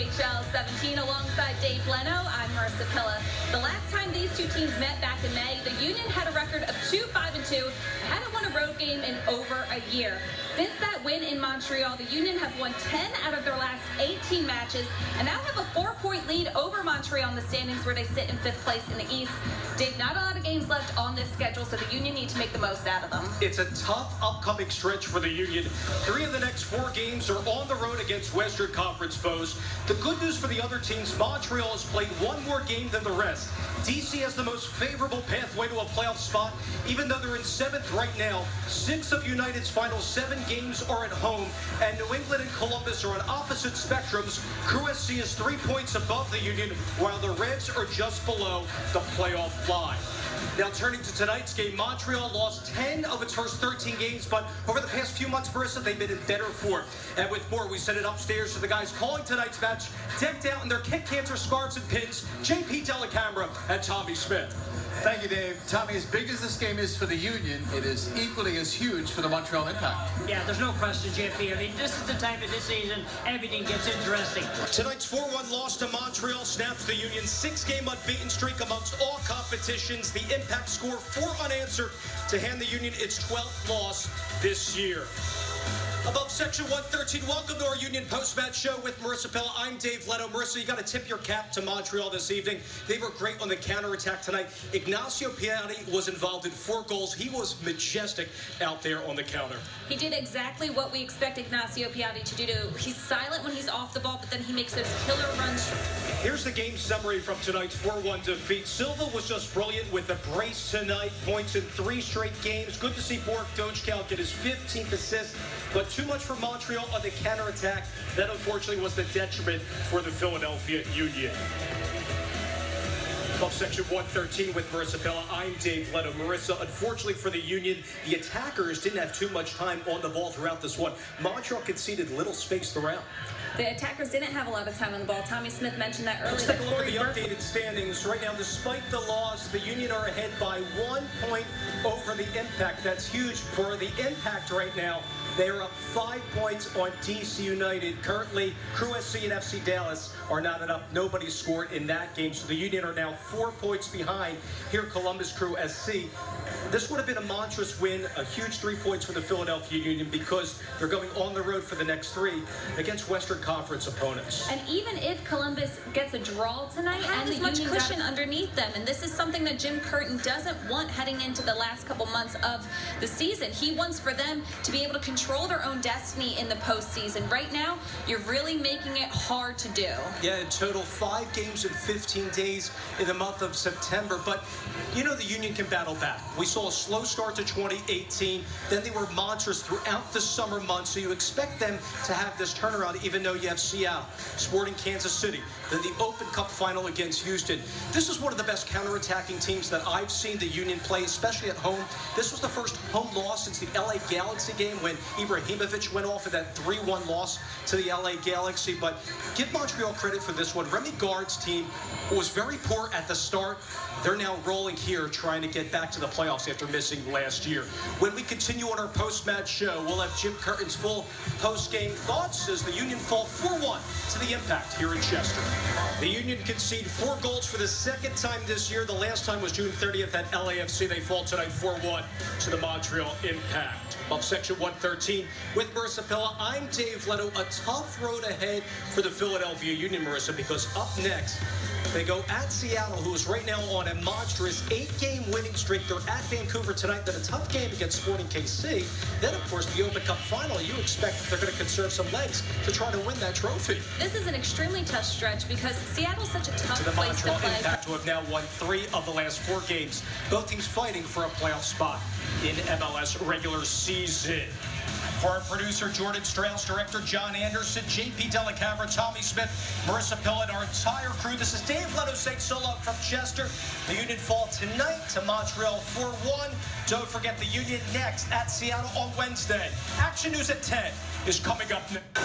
NHL 17 alongside Dave Leno. I'm Marissa Pilla. The last time these two teams met back in May, the Union had a record of 2-5-2 and hadn't won a road game in over a year. Since that win in Montreal, the Union have won 10 out of their last 18 matches and now have a 4-point lead over Montreal in the standings, where they sit in 5th place in the East. Dave, not a lot of games left on this schedule, so the Union need to make the most out of them. It's a tough upcoming stretch for the Union. 3 of the next 4 games are on the road against Western Conference foes. The good news for the other teams, Montreal has played 1 more game than the rest. DC has the most favorable pathway to a playoff spot, even though they're in 7th right now. 6 of United's final 7 games are at home, and New England and Columbus are on opposite spectrums. Crew SC is 3 points above the Union, while the Reds are just below the playoff line. Now, turning to tonight's game, Montreal lost 10 of its first 13 games, but over the past few months, Marissa, they've been in better form. And with more, we send it upstairs to the guys calling tonight's match, decked out in their kick cancer scarves and pins, JP Delacamera and Tommy Smith. Thank you, Dave. Tommy, as big as this game is for the Union, it is equally as huge for the Montreal Impact. Yeah, there's no question, JP. I mean, this is the time of the season everything gets interesting. Tonight's 4-1 loss to Montreal snaps the Union's 6-game unbeaten streak amongst all competitions. The Impact score 4 unanswered to hand the Union its 12th loss this year. Above Section 113, welcome to our Union post-match show with Marissa Pilla. I'm Dave Leno. Marissa, you got to tip your cap to Montreal this evening. They were great on the counterattack tonight. Ignacio Piatti was involved in 4 goals. He was majestic out there on the counter. He did exactly what we expect Ignacio Piatti to do. He's silent when he's off the ball, but then he makes those killer runs. Here's the game summary from tonight's 4-1 defeat. Silva was just brilliant with a brace tonight. Points in 3 straight games. Good to see Bork Dojcal get his 15th assist, but too much for Montreal on the counterattack. That, unfortunately, was the detriment for the Philadelphia Union. Above Section 113 with Marissa Pilla, I'm Dave Leno. Marissa, unfortunately for the Union, the attackers didn't have too much time on the ball throughout this one. Montreal conceded little space throughout. The attackers didn't have a lot of time on the ball. Tommy Smith mentioned that earlier. Let's take a look at the updated standings. Right now, despite the loss, the Union are ahead by 1 point over the Impact. That's huge for the Impact right now. They're up 5 points on DC United. Currently, Crew SC and FC Dallas are not enough. Nobody scored in that game, so the Union are now 4 points behind here Columbus Crew SC. This would have been a monstrous win, a huge 3 points for the Philadelphia Union, because they're going on the road for the next 3 against Western Conference opponents. And even if Columbus gets a draw tonight, and the much cushion underneath them, and this is something that Jim Curtin doesn't want heading into the last couple months of the season. He wants for them to be able to control their own destiny in the postseason. Right now, you're really making it hard to do. Yeah, in total, 5 games in 15 days in the month of September. But, you know, the Union can battle back. We saw a slow start to 2018. Then they were monstrous throughout the summer months. So you expect them to have this turnaround, even though you have Seattle, Sporting Kansas City, then the Open Cup final against Houston. This is one of the best counterattacking teams that I've seen the Union play, especially at home. This was the first home loss since the LA Galaxy game when Ibrahimovic went off in that 3-1 loss to the LA Galaxy. But give Montreal credit for this one. Remy Gard's team was very poor at the start. They're now rolling here, trying to get back to the playoffs after missing last year. When we continue on our post-match show, we'll have Jim Curtin's full post-game thoughts as the Union fall 4-1 to the Impact here in Chester. The Union concede 4 goals for the 2nd time this year. The last time was June 30th at LAFC. They fall tonight 4-1 to the Montreal Impact. Above Section 113 with Marissa Pilla, I'm Dave Leno. A tough road ahead for the Philadelphia Union, Marissa, because up next, they go at Seattle, who is right now on a monstrous 8-game winning streak. They're at Vancouver tonight. Then a tough game against Sporting KC. Then, of course, the Open Cup final. You expect that they're going to conserve some legs to try to win that trophy. This is an extremely tough stretch because Seattle's such a tough place to play. The Montreal Impact, who have now won 3 of the last 4 games. Both teams fighting for a playoff spot in MLS regular season. For our producer, Jordan Strauss, director, John Anderson, JP Delacamera, Tommy Smith, Marissa Pilla, and our entire crew. This is Dave Leno saying so long from Chester. The Union fall tonight to Montreal 4-1. Don't forget the Union next at Seattle on Wednesday. Action News at 10 is coming up next.